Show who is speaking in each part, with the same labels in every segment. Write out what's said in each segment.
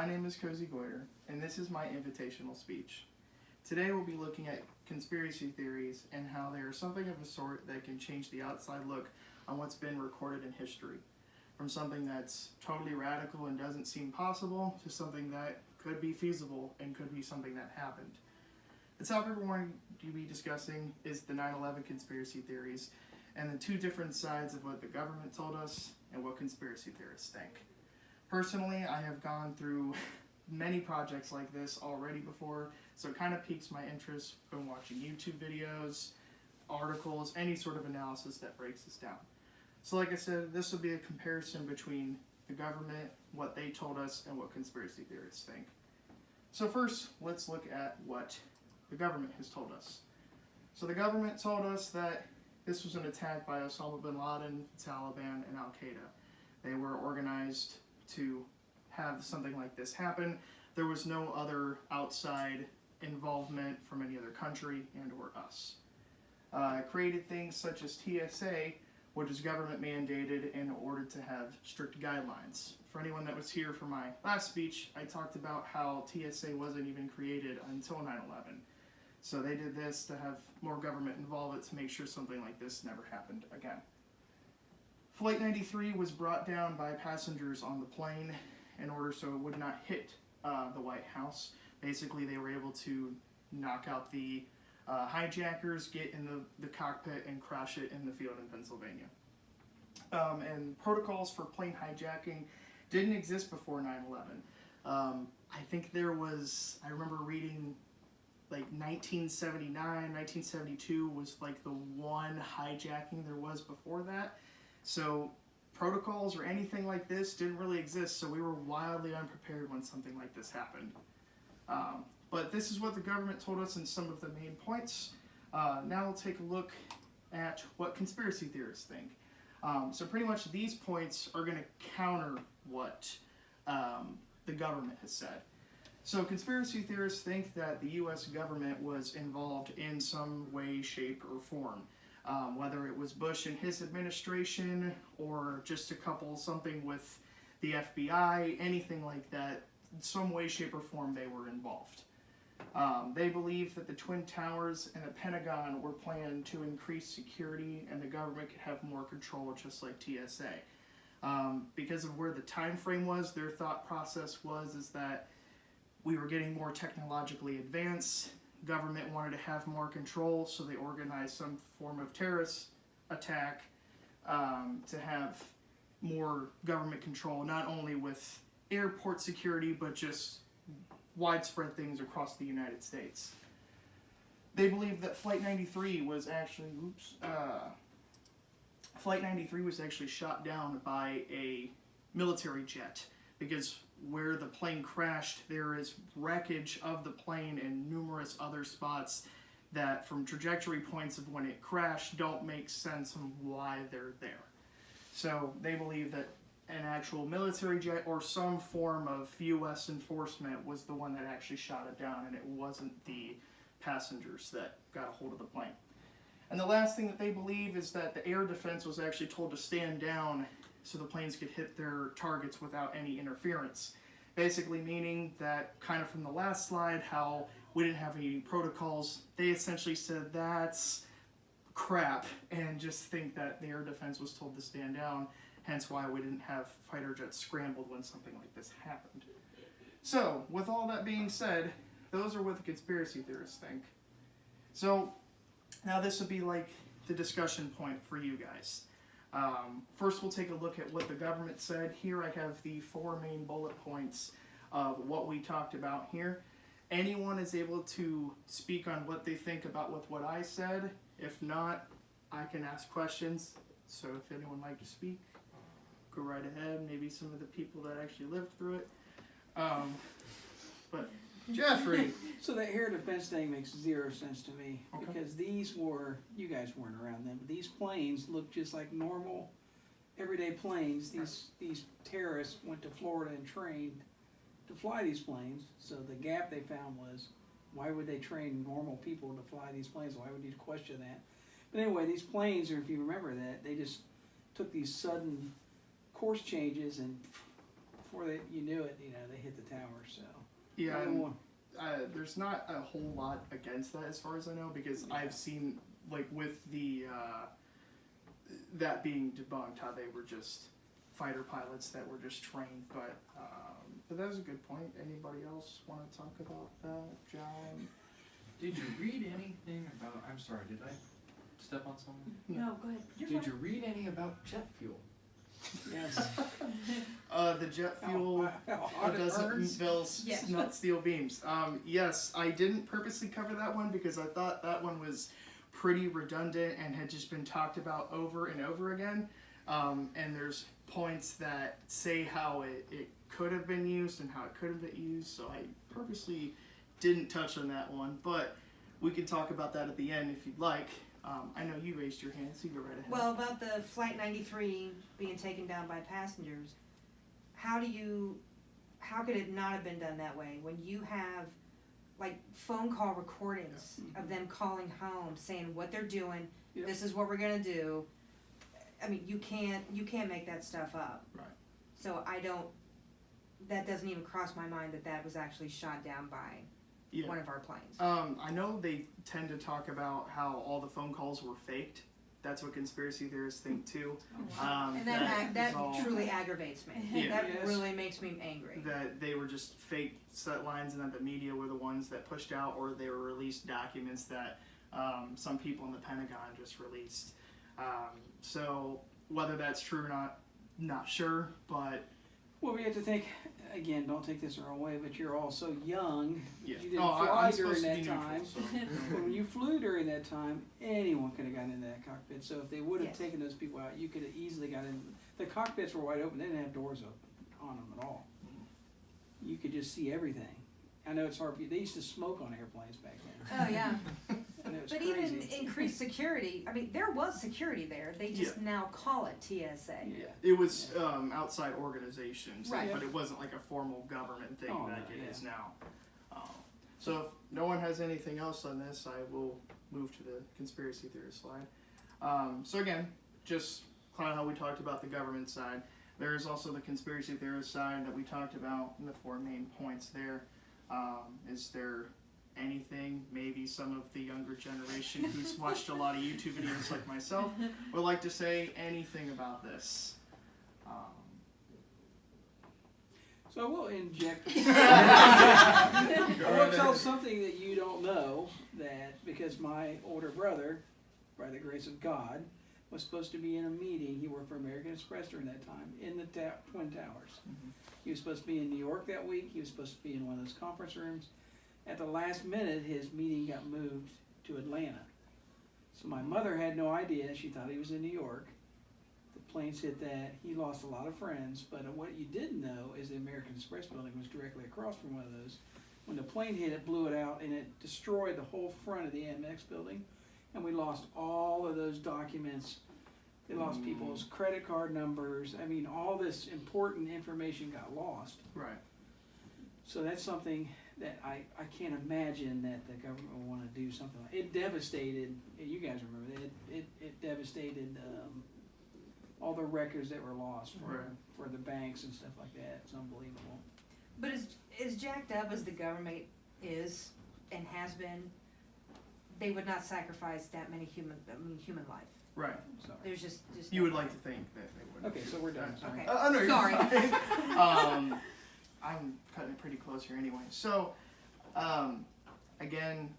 Speaker 1: My name is Cozy Goiter, and this is my invitational speech. Today we'll be looking at conspiracy theories and how they are something of a sort that can change the outside look on what's been recorded in history. From something that's totally radical and doesn't seem possible to something that could be feasible and could be something that happened. The topic we're going to be discussing is the 9/11 conspiracy theories and the two different sides of what the government told us and what conspiracy theorists think. Personally, I have gone through many projects like this already before, so it kind of piques my interest when watching YouTube videos, articles, any sort of analysis that breaks this down. So like I said, this will be a comparison between the government, what they told us, and what conspiracy theorists think. So first, let's look at what the government has told us. So the government told us that this was an attack by Osama bin Laden, the Taliban, and Al-Qaeda. They were organized to have something like this happen. There was no other outside involvement from any other country and or us. Created things such as TSA, which is government mandated in order to have strict guidelines. For anyone that was here for my last speech, I talked about how TSA wasn't even created until 9/11. So they did this to have more government involvement to make sure something like this never happened again. Flight 93 was brought down by passengers on the plane in order so it would not hit the White House. Basically, they were able to knock out the hijackers, get in the cockpit, and crash it in the field in Pennsylvania. And protocols for plane hijacking didn't exist before 9/11. I think there was, I remember reading like 1979, 1972 was like the one hijacking there was before that. So protocols or anything like this didn't really exist, so we were wildly unprepared when something like this happened. But this is what the government told us in some of the main points. Now we'll take a look at what conspiracy theorists think. So pretty much these points are going to counter what the government has said. So conspiracy theorists think that the U.S. government was involved in some way, shape, or form. Whether it was Bush and his administration or just a couple, something with the FBI, anything like that, in some way, shape, or form they were involved. They believe that the Twin Towers and the Pentagon were planned to increase security and the government could have more control, just like TSA. Because of where the time frame was, their thought process is that we were getting more technologically advanced. Government wanted to have more control, so they organized some form of terrorist attack to have more government control, not only with airport security, but just widespread things across the United States. They believe that Flight 93 was actually, Flight 93 was actually shot down by a military jet, because where the plane crashed, there is wreckage of the plane and numerous other spots that, from trajectory points of when it crashed, don't make sense on why they're there. So they believe that an actual military jet or some form of U.S. enforcement was the one that actually shot it down, and it wasn't the passengers that got a hold of the plane. And the last thing that they believe is that the air defense was actually told to stand down so the planes could hit their targets without any interference. Basically meaning that, kind of from the last slide, how we didn't have any protocols, they essentially said that's crap and just think that the air defense was told to stand down, hence why we didn't have fighter jets scrambled when something like this happened. So, with all that being said, those are what the conspiracy theorists think. So, now this would be like the discussion point for you guys. First, we'll take a look at what the government said. Here I have the 4 main bullet points of what we talked about here. Anyone is able to speak on what they think about with what I said. If not, I can ask questions. So if anyone would like to speak, go right ahead. Maybe some of the people that actually lived through it. But Jeffrey.
Speaker 2: So that air defense thing makes 0 sense to me,
Speaker 1: Okay.
Speaker 2: because these were, you guys weren't around then, but these planes look just like normal, everyday planes. These terrorists went to Florida and trained to fly these planes. So the gap they found was, why would they train normal people to fly these planes? Why would you question that? But anyway, these planes, or if you remember that, they just took these sudden course changes and before you knew it, they hit the tower. So
Speaker 1: Yeah,
Speaker 2: Another
Speaker 1: and,
Speaker 2: one.
Speaker 1: there's not a whole lot against that as far as I know, because
Speaker 2: Yeah.
Speaker 1: I've seen, like, with the that being debunked, how they were just fighter pilots that were just trained. But that was a good point. Anybody else want to talk about that, John?
Speaker 3: Did you read anything about? I'm sorry, did I step on someone?
Speaker 4: No, go ahead. You're
Speaker 3: Did
Speaker 4: fine.
Speaker 3: you read any about jet fuel?
Speaker 2: Yes.
Speaker 1: The jet fuel
Speaker 2: How hot it
Speaker 1: doesn't
Speaker 2: burns.
Speaker 4: Yes.
Speaker 1: not steel beams. Yes, I didn't purposely cover that one because I thought that one was pretty redundant and had just been talked about over and over again. And there's points that say how it could have been used and how it could have been used, so I purposely didn't touch on that one, but we can talk about that at the end if you'd like. I know you raised your hand, so you go right ahead.
Speaker 4: Well, about the Flight 93 being taken down by passengers, how could it not have been done that way when you have like phone call recordings of them calling home saying what they're doing,
Speaker 2: Yep.
Speaker 4: this is what we're gonna do. I mean, you can't make that stuff up.
Speaker 1: Right.
Speaker 4: So that doesn't even cross my mind that was actually shot down by
Speaker 1: Yeah.
Speaker 4: one of our planes.
Speaker 1: I know they tend to talk about how all the phone calls were faked. That's what conspiracy theorists think too.
Speaker 4: And that
Speaker 1: is all-
Speaker 4: truly aggravates me.
Speaker 1: Yeah.
Speaker 4: That
Speaker 2: Yes.
Speaker 4: really makes me angry.
Speaker 1: That they were just fake set lines and that the media were the ones that pushed out, or they were released documents that some people in the Pentagon just released. So whether that's true or not sure, but
Speaker 2: Well, we have to think again. Don't take this the wrong way, but you're all so young.
Speaker 1: yeah.
Speaker 2: You didn't
Speaker 1: I'm
Speaker 2: fly
Speaker 1: supposed
Speaker 2: during
Speaker 1: to be
Speaker 2: that
Speaker 1: neutral,
Speaker 2: time.
Speaker 1: so.
Speaker 2: When you flew during that time, anyone could have gotten into that cockpit. So if they would have
Speaker 4: Yes.
Speaker 2: taken those people out, you could have easily got in. The cockpits were wide open; they didn't have doors open on them at all. You could just see everything. I know it's hard. They used to smoke on airplanes back then,
Speaker 4: Oh, yeah.
Speaker 2: and it was
Speaker 4: But
Speaker 2: crazy.
Speaker 4: even increased security, I mean, there was security there. They just now call it TSA.
Speaker 2: yeah.
Speaker 1: It was outside organizations,
Speaker 4: Right.
Speaker 1: but it wasn't like a formal government thing
Speaker 2: Oh,
Speaker 1: like
Speaker 2: no,
Speaker 1: it is
Speaker 2: yeah.
Speaker 1: now. So if no one has anything else on this, I will move to the conspiracy theorist slide. So again, just kind of how we talked about the government side. There is also the conspiracy theorist side that we talked about in the 4 main points there. Is there anything maybe some of the younger generation who's watched a lot of YouTube videos like myself would like to say anything about this?
Speaker 2: So I will inject. I will tell something that you don't know, that because my older brother, by the grace of God, was supposed to be in a meeting. He worked for American Express during that time in the Twin Towers.
Speaker 1: Mhm.
Speaker 2: He was supposed to be in New York that week. He was supposed to be in one of those conference rooms. At the last minute, his meeting got moved to Atlanta. So my mother had no idea. She thought he was in New York. The planes hit that. He lost a lot of friends. But what you didn't know is the American Express building was directly across from one of those. When the plane hit, it blew it out, and it destroyed the whole front of the AMX building. And we lost all of those documents. They lost people's credit card numbers. I mean, all this important information got lost.
Speaker 1: Right.
Speaker 2: So that's something that I can't imagine that the government would want to do something like it. Devastated, you guys remember that, it devastated all the records that were lost for the banks and stuff like that. It's unbelievable.
Speaker 4: But as jacked up as the government is and has been, they would not sacrifice that many human life.
Speaker 1: Right.
Speaker 2: Sorry.
Speaker 4: There's just
Speaker 1: You
Speaker 4: no
Speaker 1: would
Speaker 4: way.
Speaker 1: like to think that they would.
Speaker 2: Okay, so we're done. Sorry.
Speaker 4: Okay.
Speaker 1: No, you're
Speaker 4: Sorry.
Speaker 1: fine. I'm cutting it pretty close here anyway. So, again,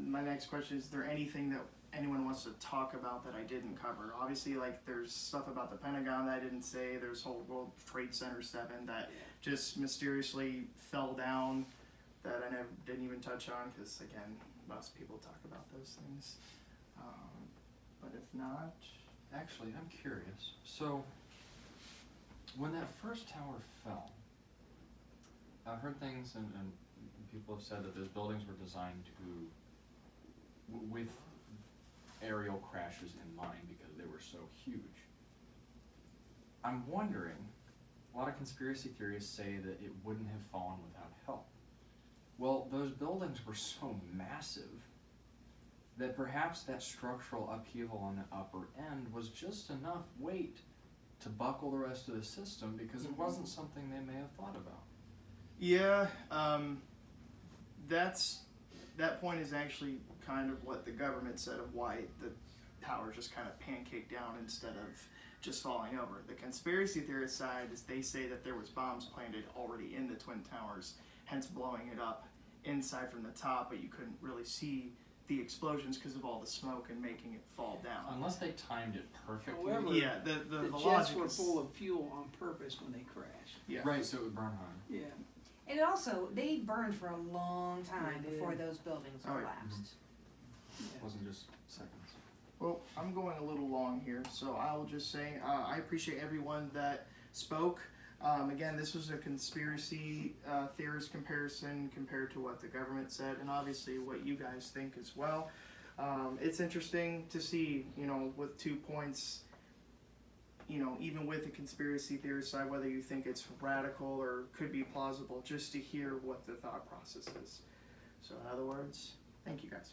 Speaker 1: my next question is there anything that anyone wants to talk about that I didn't cover? Obviously, like, there's stuff about the Pentagon that I didn't say. There's whole World Trade Center 7 that just mysteriously fell down that I never didn't even touch on because, again, most people talk about those things. But if not,
Speaker 3: Actually, I'm curious. So, when that first tower fell, I've heard things, and people have said that those buildings were designed with aerial crashes in mind because they were so huge. I'm wondering, a lot of conspiracy theorists say that it wouldn't have fallen without help. Well, those buildings were so massive that perhaps that structural upheaval on the upper end was just enough weight to buckle the rest of the system because it wasn't something they may have thought about.
Speaker 1: Yeah, that point is actually kind of what the government said of why the tower just kind of pancaked down instead of just falling over. The conspiracy theorist side is they say that there was bombs planted already in the Twin Towers, hence blowing it up inside from the top, but you couldn't really see the explosions because of all the smoke and making it fall down.
Speaker 3: Unless they timed it perfectly.
Speaker 2: However,
Speaker 1: Yeah, the
Speaker 2: jets
Speaker 1: logic
Speaker 2: were
Speaker 1: is,
Speaker 2: full of fuel on purpose when they crashed.
Speaker 1: yeah.
Speaker 3: Right, so it would burn higher.
Speaker 2: Yeah.
Speaker 4: And also, they burned for a long time
Speaker 2: They did.
Speaker 4: before those buildings
Speaker 1: Oh, yeah.
Speaker 4: collapsed.
Speaker 3: It
Speaker 2: Yeah.
Speaker 3: wasn't just seconds.
Speaker 1: Well, I'm going a little long here, so I'll just say I appreciate everyone that spoke. Again, this was a conspiracy theorist comparison compared to what the government said, and obviously what you guys think as well. It's interesting to see, with 2 points, even with the conspiracy theorist side, whether you think it's radical or could be plausible, just to hear what the thought process is. So in other words, thank you guys.